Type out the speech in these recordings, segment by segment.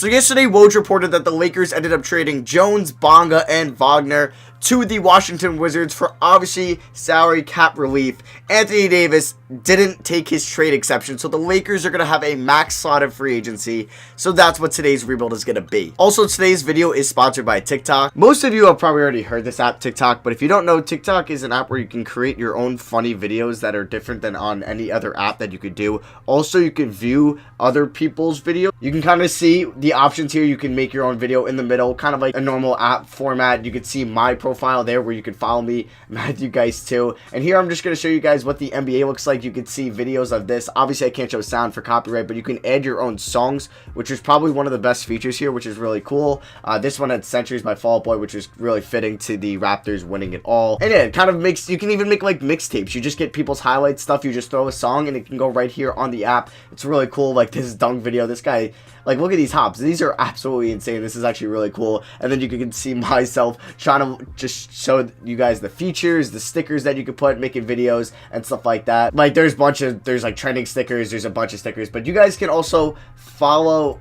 So yesterday, Woj reported that the Lakers ended up trading Jones, Bonga, and Wagner to the Washington Wizards for obviously salary cap relief. Anthony Davis didn't take his trade exception, so the Lakers are going to have a max slot of free agency. So that's what today's rebuild is going to be. Also, today's video is sponsored by TikTok. Most of you have probably already heard this app, TikTok, but if you don't know, TikTok is an app where you can create your own funny videos that are different than on any other app that you could do. Also, you can view other people's videos. You can kind of see the options here. You can make your own video in the middle, kind of like a normal app format. You can see my profile there where you can follow me, Matthew Guys too. And here I'm just going to show you guys what the NBA looks like. You can see videos of this. Obviously, I can't show sound for copyright, but you can add your own songs, which is probably one of the best features here, which is really cool. This one had Centuries by Fall Out Boy, which is really fitting to the Raptors winning it all. And yeah, it kind of makes, you can even make like mixtapes. You just get people's highlight stuff. You just throw a song and it can go right here on the app. It's really cool. Like this dunk video, this guy, like, look at these hops. These are absolutely insane. This is actually really cool. And then you can see myself trying to just show you guys the features, the stickers that you could put, making videos and stuff like that. Like, there's like trending stickers. There's a bunch of stickers. But you guys can also follow...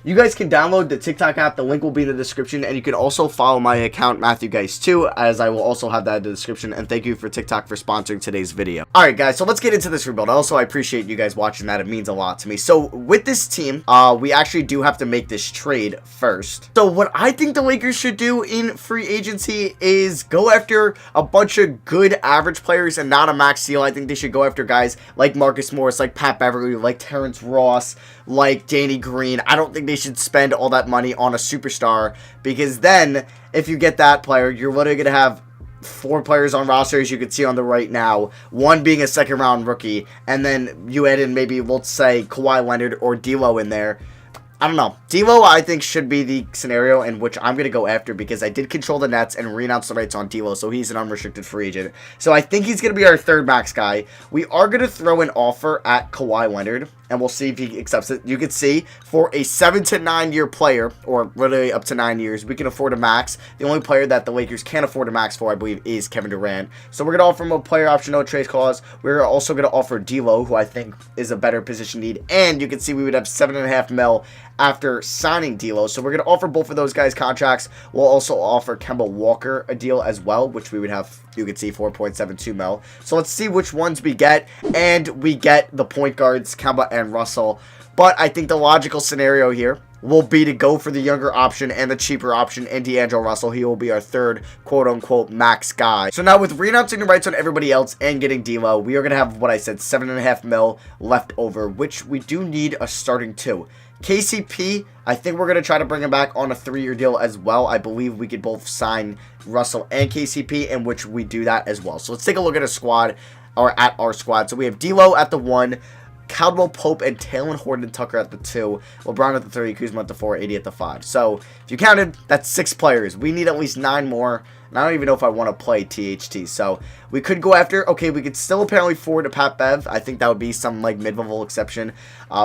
You guys can download the TikTok app. The link will be in the description. And you can also follow my account, Matthew Guys too, as I will also have that in the description. And thank you for TikTok for sponsoring today's video. Alright guys, so let's get into this rebuild. Also, I appreciate you guys watching that. It means a lot to me. So with this team, we actually do have to make this trade first. So what I think the Lakers should do in free agency is go after a bunch of good average players and not a max deal. I think they should go after guys like Marcus Morris, like Pat Beverly, like Terrence Ross, like Danny Green. I don't think they should spend all that money on a superstar, because then if you get that player, you're literally going to have 4 players on roster, as you can see on the right now, one being a second round rookie, and then you add in maybe, let's say, Kawhi Leonard or D'Lo in there. I don't know. D'Lo, I think, should be the scenario in which I'm going to go after, because I did control the Nets and renounce the rights on D'Lo, so he's an unrestricted free agent. So I think he's going to be our third max guy. We are going to throw an offer at Kawhi Leonard, and we'll see if he accepts it. You can see, for a 7 to 9 year player, or literally up to 9 years, we can afford a max. The only player that the Lakers can't afford a max for, I believe, is Kevin Durant. So we're going to offer him a player option, no trade clause. We're also going to offer D'Lo, who I think is a better position need. And you can see we would have $7.5 million after signing D'Lo. So we're going to offer both of those guys contracts. We'll also offer Kemba Walker a deal as well, which we would have, you can see, $4.72 million. So let's see which ones we get. And we get the point guards, Kemba and Russell. But I think the logical scenario here will be to go for the younger option and the cheaper option in D'Angelo Russell. He will be our third quote-unquote max guy. So now with renouncing the rights on everybody else and getting D'Lo, we are going to have, what I said, $7.5 million left over, which we do need a starting 2. KCP, I think we're going to try to bring him back on a 3-year deal as well. I believe we could both sign Russell and KCP, in which we do that as well. So let's take a look at a squad, or at our squad. So we have D'Lo at the 1, Caldwell Pope and Talen Horton-Tucker at the 2, LeBron at the 3, Kuzma at the 4, AD at the 5. So if you counted, that's 6 players. We need at least 9 more. And I don't even know if I want to play THT. So we could go after, okay, we could still apparently forward to Pat Bev. I think that would be some like mid-level exception.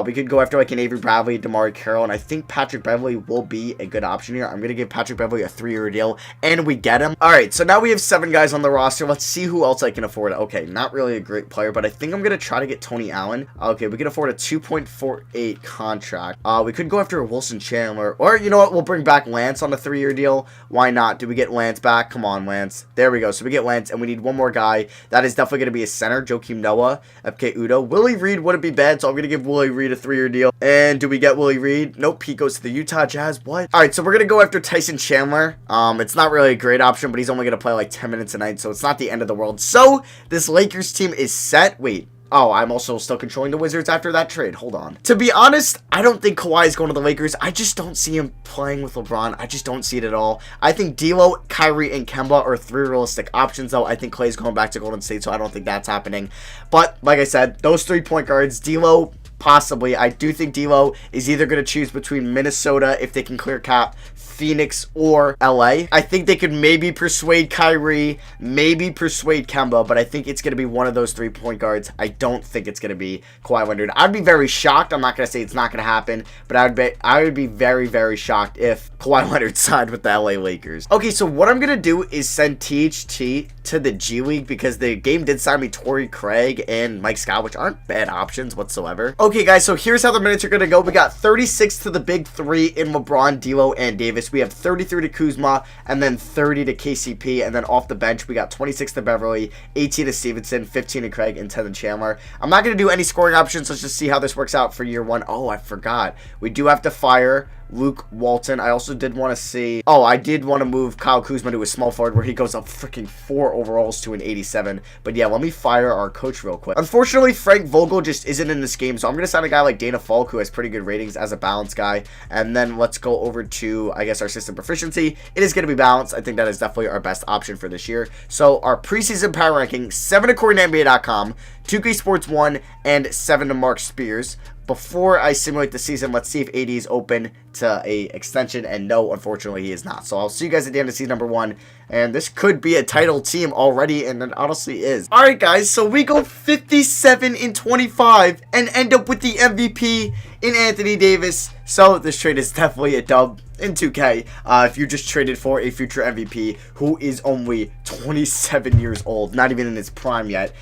We could go after like an Avery Bradley, DeMar Carroll, and I think Patrick Beverly will be a good option here. I'm going to give Patrick Beverly a 3-year deal, and we get him. All right, so now we have 7 guys on the roster. Let's see who else I can afford. Okay, not really a great player, but I think I'm going to try to get Tony Allen. Okay, we can afford a 2.48 contract. We could go after a Wilson Chandler, or you know what? We'll bring back Lance on a 3-year deal. Why not? Do we get Lance back? Come on, Lance. There we go. So we get Lance, and we need one more guy. That is definitely going to be a center. Joakim Noah, FK Udo. Willie Reed wouldn't be bad, so I'm going to give Willie Reed a 3-year deal. And do we get Willie Reed? Nope, he goes to the Utah Jazz. What? All right, so we're going to go after Tyson Chandler. It's not really a great option, but he's only going to play like 10 minutes a night, so it's not the end of the world. So this Lakers team is set. Wait. Oh, I'm also still controlling the Wizards after that trade. Hold on. To be honest, I don't think Kawhi is going to the Lakers. I just don't see him playing with LeBron. I just don't see it at all. I think D'Lo, Kyrie, and Kemba are 3 realistic options, though. I think Klay's going back to Golden State, so I don't think that's happening. But, like I said, those 3 point guards, D'Lo, possibly. I do think D'Lo is either going to choose between Minnesota, if they can clear cap, Phoenix, or LA. I think they could maybe persuade Kyrie, maybe persuade Kemba, but I think it's going to be one of those 3 point guards. I don't think it's going to be Kawhi Leonard. I'd be very shocked. I'm not going to say it's not going to happen, but I would be very, very shocked if Kawhi Leonard signed with the LA Lakers. Okay, so what I'm going to do is send THT to the G League, because the game did sign me Torrey Craig and Mike Scott, which aren't bad options whatsoever. Okay, guys, so here's how the minutes are going to go. We got 36 to the big three in LeBron, D'Lo, and Davis. We have 33 to Kuzma, and then 30 to KCP. And then off the bench, we got 26 to Beverly, 18 to Stevenson, 15 to Craig, and 10 to Chandler. I'm not going to do any scoring options. Let's just see how this works out for year one. Oh, I forgot. We do have to fire Luke Walton. I also did want to see... Oh, I did want to move Kyle Kuzma to a small forward where he goes up freaking 4 overalls to an 87. But yeah, let me fire our coach real quick. Unfortunately, Frank Vogel just isn't in this game, so I'm going to sign a guy like Dana Falk, who has pretty good ratings as a balanced guy. And then let's go over to, I guess, our system proficiency. It is going to be balanced. I think that is definitely our best option for this year. So our preseason power ranking, 7 according to NBA.com, 2K Sports 1, and 7 to Mark Spears. Before I simulate the season, let's see if AD is open to a extension, and no, unfortunately, he is not. So I'll see you guys at the end of season number 1, and this could be a title team already, and it honestly is. All right, guys, so we go 57-25 and end up with the MVP in Anthony Davis. So this trade is definitely a dub in 2K. If you just traded for a future MVP who is only 27 years old, not even in his prime yet.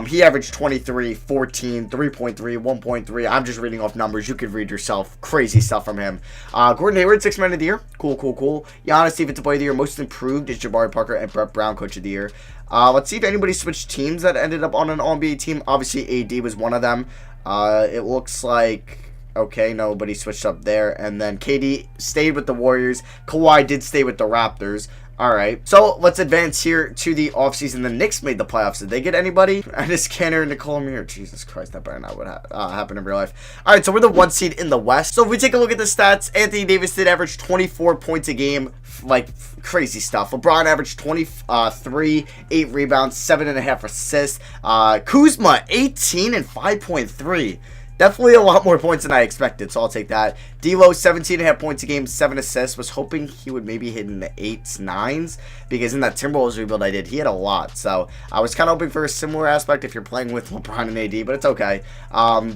He averaged 23, 14, 3.3, 1.3. I'm just reading off numbers. You could read yourself. Crazy stuff from him. Gordon Hayward, 6th man of the year. Cool. Giannis, defensive player of the year. Most improved is Jabari Parker, and Brett Brown, coach of the year. Let's see if anybody switched teams that ended up on an All-NBA team. Obviously, AD was one of them. It looks like... Okay, nobody switched up there. And then KD stayed with the Warriors. Kawhi did stay with the Raptors. Alright, so let's advance here to the offseason. The Knicks made the playoffs. Did they get anybody? Enes Kanter and Nicole Muir. Jesus Christ, that better not would happen in real life. Alright, so we're the 1 seed in the West. So if we take a look at the stats, Anthony Davis did average 24 points a game. Like, crazy stuff. LeBron averaged 23, 8 rebounds, 7.5 assists. Kuzma, 18 and 5.3. Definitely a lot more points than I expected, so I'll take that. D'Lo, 17.5 points a game, 7 assists. Was hoping he would maybe hit in the 8s, 9s, because in that Timberwolves rebuild I did, he had a lot. So I was kind of hoping for a similar aspect if you're playing with LeBron and AD, but it's okay.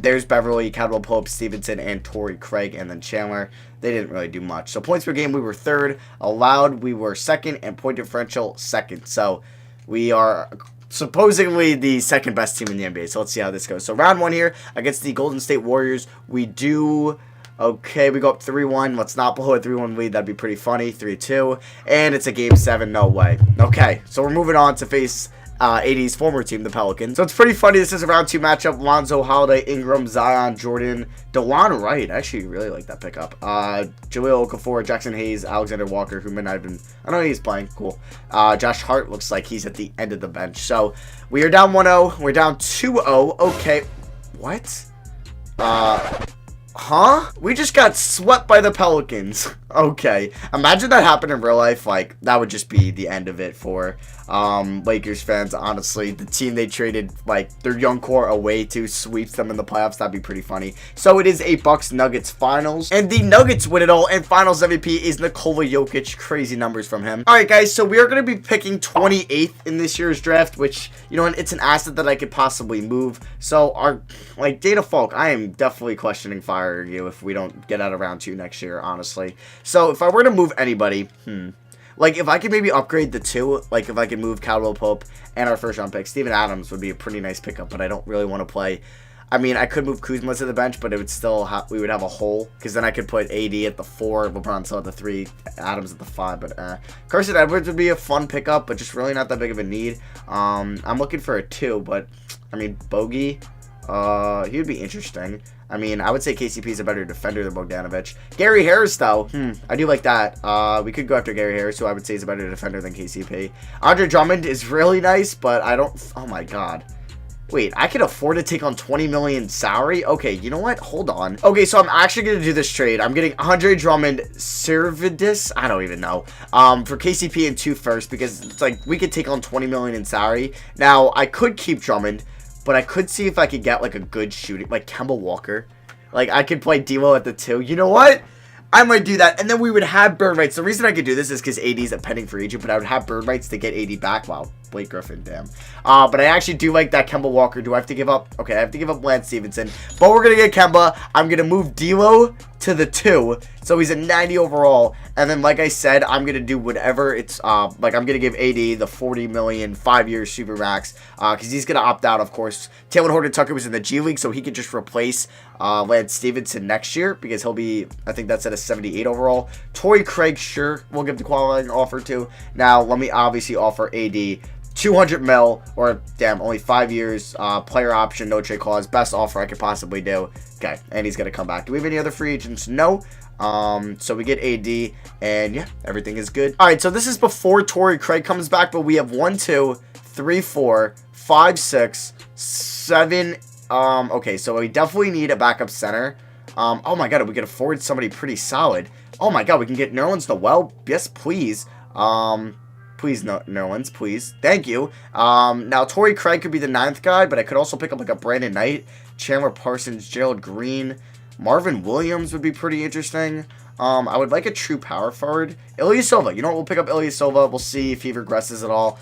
There's Beverly, Caldwell Pope, Stevenson, and Torrey Craig, and then Chandler. They didn't really do much. So points per game, we were 3rd. Allowed, we were 2nd, and point differential, 2nd. So we are... supposedly the 2nd best team in the NBA. So let's see how this goes. So round 1 here against the Golden State Warriors. We do... Okay, we go up 3-1. Let's not blow a 3-1 lead. That'd be pretty funny. 3-2. And it's a game 7. No way. Okay, so we're moving on to face... AD's former team, the Pelicans. So it's pretty funny. This is a round 2 matchup. Lonzo, Holiday, Ingram, Zion, Jordan, DeLon Wright. I actually really like that pickup. Jahlil Okafor, Jackson Hayes, Alexander Walker, who may not have been... I don't know he's playing. Cool. Josh Hart looks like he's at the end of the bench. So we are down 1-0. We're down 2-0. Okay. What? Huh? We just got swept by the Pelicans. Okay. Imagine that happened in real life. Like, that would just be the end of it for Lakers fans, honestly. The team they traded, like, their young core away to sweeps them in the playoffs. That'd be pretty funny. So it is a Bucks-Nuggets finals. And the Nuggets win it all. And finals MVP is Nikola Jokic. Crazy numbers from him. Alright, guys. So we are going to be picking 28th in this year's draft, which, you know, it's an asset that I could possibly move. So, like, Dana Falk, I am definitely questioning firing you if we don't get out of round 2 next year, honestly. So if I were to move anybody, like if I could maybe upgrade the 2, like if I could move Caldwell Pope and our 1st round pick, Steven Adams would be a pretty nice pickup, but I don't really want to play. I mean, I could move Kuzma to the bench, but it would still we would have a hole, because then I could put AD at the 4, LeBron still at the 3, Adams at the 5, but Carson Edwards would be a fun pickup, but just really not that big of a need. I'm looking for a 2, but I mean, Bogey, he would be interesting. I mean, I would say KCP is a better defender than Bogdanovic. Gary Harris, though, I do like that. We could go after Gary Harris, who I would say is a better defender than KCP. Andre Drummond is really nice, but I don't... Oh, my God. Wait, I could afford to take on $20 million salary? Okay, you know what? Hold on. Okay, so I'm actually going to do this trade. I'm getting Andre Drummond, Servidis, I don't even know, for KCP and 2 first, because it's like we could take on $20 million in salary. Now, I could keep Drummond, but I could see if I could get, like, a good shooting, like Kemba Walker. Like, I could play D'Lo at the 2. You know what? I might do that. And then we would have bird rights. The reason I could do this is because AD's a pending free agent, but I would have bird rights to get AD back. Wow, Blake Griffin, damn. But I actually do like that Kemba Walker. Do I have to give up? Okay, I have to give up Lance Stevenson. But we're going to get Kemba. I'm going to move D'Lo to the 2. So he's a 90 overall. And then, like I said, I'm going to do whatever it's, like, I'm going to give AD the 40 million 5-year super max, because he's going to opt out, of course. Taylor Horton-Tucker was in the G League, so he could just replace Lance Stevenson next year, because he'll be, I think that's at a 78 overall. Torrey Craig, sure, we'll give the qualifying offer to. Now, let me obviously offer AD 200 mil, or damn, only 5 years, player option, no trade clause, best offer I could possibly do. Okay, and he's going to come back. Do we have any other free agents? No. So we get AD, and yeah, everything is good. All right, so this is before Torrey Craig comes back, but we have 1, 2, 3, 4, 5, 6, 7. Okay, so we definitely need a backup center. Oh my god, we can afford somebody pretty solid. Oh my god, we can get Nerlens Noel. Yes, please. Please, no, Nerlens, please. Thank you. Now, Torrey Craig could be the 9th guy, but I could also pick up, like, a Brandon Knight, Chandler Parsons, Gerald Green. Marvin Williams would be pretty interesting. I would like a true power forward. Ilyasova. You know what? We'll pick up Ilyasova. We'll see if he regresses at all.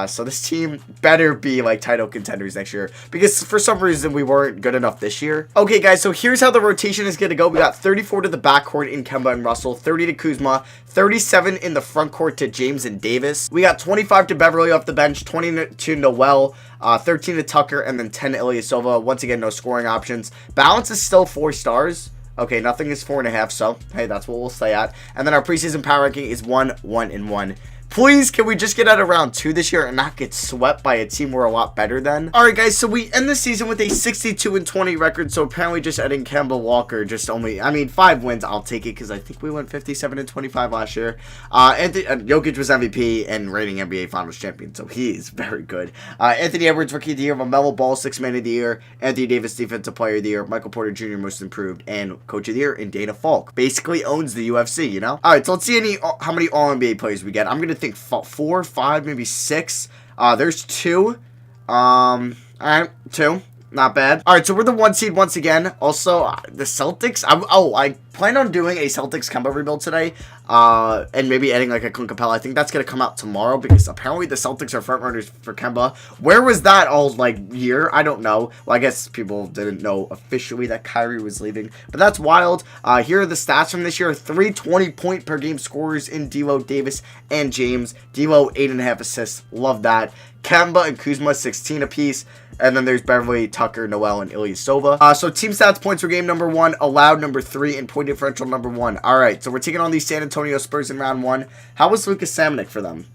So this team better be like title contenders next year, because for some reason we weren't good enough this year. Okay, guys. So here's how the rotation is going to go. We got 34 to the backcourt in Kemba and Russell, 30 to Kuzma, 37 in the front court to James and Davis. We got 25 to Beverly off the bench, 20 to Noel, 13 to Tucker, and then 10 to Ilyasova. Once again, no scoring options. Balance is still 4 stars. Okay, nothing is 4.5, so hey, that's what we'll stay at. And then our preseason power ranking is 1, 1, and 1. Please, can we just get out of round 2 this year and not get swept by a team we're a lot better than? Alright, guys, so we end the season with a 62-20 record, so apparently just adding Kemba Walker, just only, 5 wins, I'll take it, because I think we went 57-25 last year. Jokic was MVP and reigning NBA Finals champion, so he is very good. Anthony Edwards, Rookie of the Year, LaMelo Ball, 6th Man of the Year, Anthony Davis, Defensive Player of the Year, Michael Porter Jr., Most Improved, and Coach of the Year, and Dana Falk. Basically owns the UFC, you know? Alright, so let's see how many All-NBA players we get. I'm going to think 4, 5, maybe 6. There's 2. Alright, 2. Not bad. Alright, so we're the 1 seed once again. Also, the Celtics. I plan on doing a Celtics Kemba rebuild today. And maybe adding like a Clint Capella. I think that's going to come out tomorrow, because apparently the Celtics are front runners for Kemba. Where was that all like year? I don't know. Well, I guess people didn't know officially that Kyrie was leaving, but that's wild. Here are the stats from this year. 3 20-point per game scorers in D'Lo, Davis, and James. D'Lo, 8.5 assists. Love that. Kemba and Kuzma, 16 apiece. And then there's Beverly, Tucker, Noel, and Ilyasova. So team stats, points per game, number 1. Allowed, number 3. And point differential, number 1. Alright, so we're taking on these San Antonio Spurs in round 1. How was Lucas Samanic for them?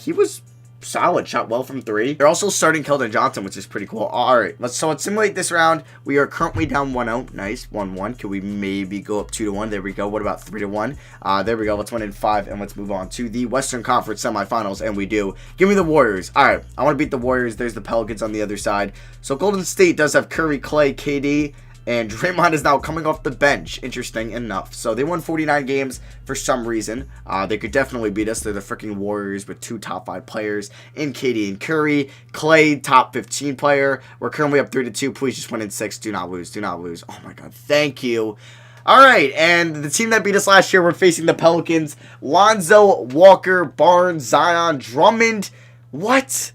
He was solid. Shot well from 3. They're also starting Keldon Johnson, which is pretty cool. Alright, let's simulate this round. We are currently down 1-0. Nice. 1-1. Can we maybe go up 2-1? There we go. What about 3-1? There we go. Let's win in 5, and let's move on to the Western Conference semifinals, and we do. Give me the Warriors. Alright, I want to beat the Warriors. There's the Pelicans on the other side. So Golden State does have Curry, Clay, KD, and Draymond is now coming off the bench. Interesting enough. So they won 49 games for some reason. They could definitely beat us. They're the freaking Warriors with 2 top 5 players in KD and Curry. Clay, top 15 player. We're currently up 3-2. Please just win in 6. Do not lose. Do not lose. Oh my god. Thank you. Alright, and the team that beat us last year, we're facing the Pelicans. Lonzo, Walker, Barnes, Zion, Drummond. What?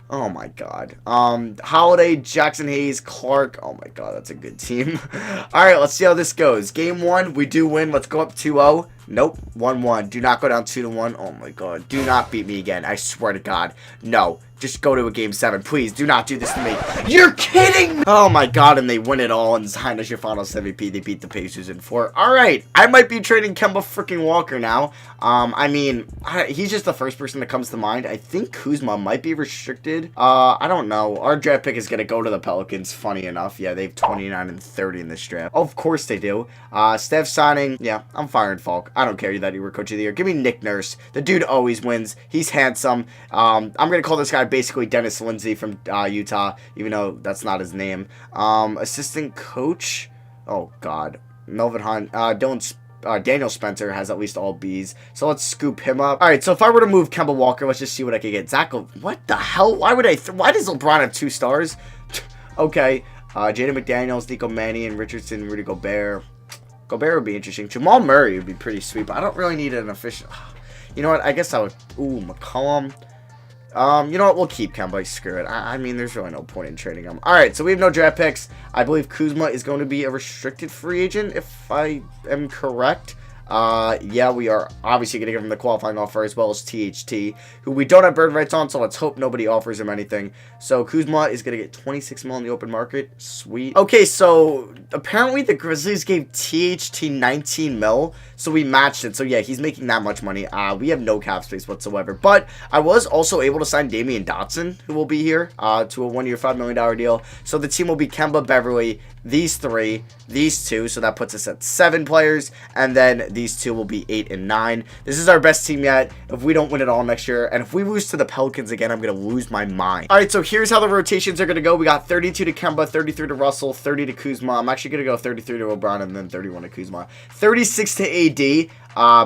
Oh my god. Holiday, Jackson Hayes, Clark. Oh my god, that's a good team. Alright, let's see how this goes. Game 1, we do win. Let's go up 2-0. Nope, 1-1. Do not go down 2-1. Oh my god. Do not beat me again. I swear to god. No. Just go to a game 7. Please, do not do this to me. You're kidding me! Oh my god, and they win it all, and Zion is your finals MVP. They beat the Pacers in 4. Alright, I might be trading Kemba freaking Walker now. He's just the first person that comes to mind. I think Kuzma might be restricted. I don't know. Our draft pick is going to go to the Pelicans, funny enough. Yeah, they have 29 and 30 in this draft. Of course they do. Steph signing. Yeah, I'm firing Falk. I don't care that you were coach of the year. Give me Nick Nurse. The dude always wins. He's handsome. I'm going to call this guy basically Dennis Lindsey from Utah, even though that's not his name. Assistant coach. Oh, God. Melvin Hunt. Daniel Spencer has at least all B's. So let's scoop him up. All right, so if I were to move Kemba Walker, let's just see what I could get. What the hell? Why would why does LeBron have 2 stars? Okay. Jaden McDaniels, Nico Mannion, Richardson, Rudy Gobert. Gobert would be interesting. Jamal Murray would be pretty sweet, but I don't really need an official. You know what? I guess I would. Ooh, McCollum. You know what? We'll keep Kemba. Screw it. I mean, there's really no point in trading him. All right, so we have no draft picks. I believe Kuzma is going to be a restricted free agent, if I am correct. Yeah, we are obviously going to give him the qualifying offer as well as THT, who we don't have bird rights on, so let's hope nobody offers him anything. So Kuzma is going to get 26 mil in the open market. Sweet. Okay, so apparently the Grizzlies gave THT 19 mil, so we matched it. So yeah, he's making that much money. We have no cap space whatsoever, but I was also able to sign Damian Dotson, who will be here, to a 1-year, $5 million deal. So the team will be Kemba, Beverly, these three, these two, so that puts us at 7 players, and then these two will be 8 and 9. This is our best team yet. If we don't win it all next year, and if we lose to the Pelicans again, I'm going to lose my mind. All right, so here's how the rotations are going to go. We got 32 to Kemba, 33 to Russell, 30 to Kuzma. I'm actually going to go 33 to LeBron, and then 31 to Kuzma. 36 to AD.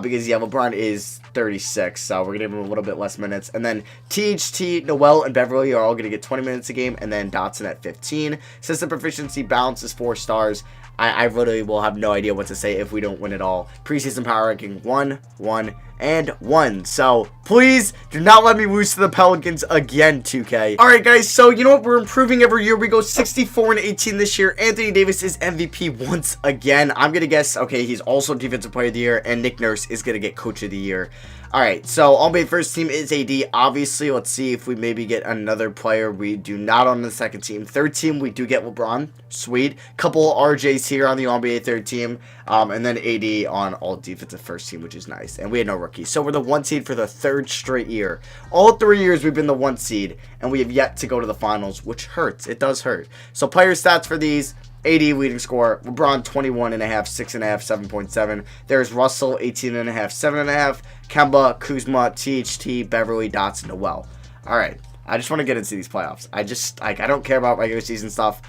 Because, yeah, LeBron is 36, so we're going to give him a little bit less minutes. And then THT, Noel, and Beverly are all going to get 20 minutes a game, and then Dotson at 15. System proficiency balance is 4 stars. I literally will have no idea what to say if we don't win it all. Preseason power ranking 1, 1, and 1. So, please do not let me lose to the Pelicans again, 2K. Alright, guys, so you know what? We're improving every year. We go 64 and 18 this year. Anthony Davis is MVP once again. I'm going to guess, okay, he's also Defensive Player of the Year, and Nick Nurse is going to get Coach of the Year. Alright, so All-NBA first team is AD. Obviously, let's see if we maybe get another player. We do not on the second team. Third team, we do get LeBron. Sweet. Couple RJs here on the All-NBA third team. And then AD on all defensive first team, which is nice. And we had no rookies. So we're the 1 seed for the 3rd straight year. All 3 years we've been the 1 seed. And we have yet to go to the finals, which hurts. It does hurt. So player stats for these. AD leading score, LeBron 21.5, 6.5, 7.7. There's Russell 18.5, 7.5. Kemba, Kuzma, THT, Beverly, Dotson, Noel. Alright, I just want to get into these playoffs. I don't care about regular season stuff.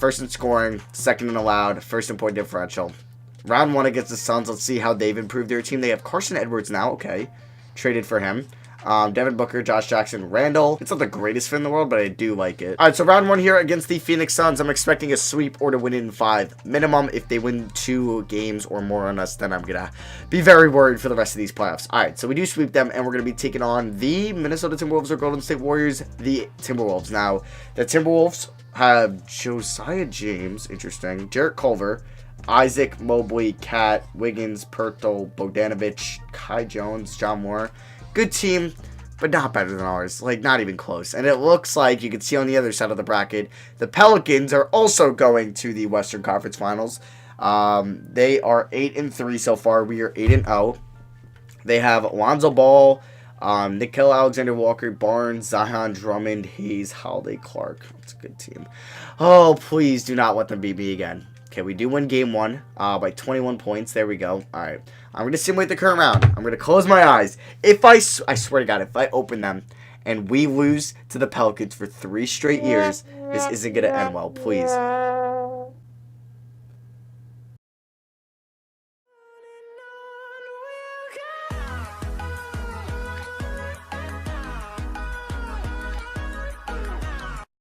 First in scoring, second in allowed, first in point differential. Round 1 against the Suns, let's see how they've improved their team. They have Carson Edwards now, okay. Traded for him. Devin Booker, Josh Jackson, Randall. It's not the greatest fit in the world, but I do like it. All right, so round 1 here against the Phoenix Suns. I'm expecting a sweep or to win it in 5 minimum. If they win 2 games or more on us, then I'm going to be very worried for the rest of these playoffs. All right, so we do sweep them, and we're going to be taking on the Minnesota Timberwolves or Golden State Warriors, the Timberwolves. Now, the Timberwolves have Josiah James, interesting, Jarrett Culver, Isaac Mobley, Cat, Wiggins, Pertl, Bogdanovich, Kai Jones, John Moore. Good team, but not better than ours. Like, not even close. And it looks like, you can see on the other side of the bracket, the Pelicans are also going to the Western Conference Finals. They are 8-3 so far. We are 8-0. They have Lonzo Ball, Nickeil Alexander-Walker, Barnes, Zion, Drummond, Hayes, Holiday, Clark. That's a good team. Oh, please do not let them beat me again. Okay, we do win game 1 by 21 points. There we go. All right. I'm going to simulate the current round. I'm going to close my eyes. If I swear to God, if I open them and we lose to the Pelicans for 3 straight years, this isn't going to end well. Please.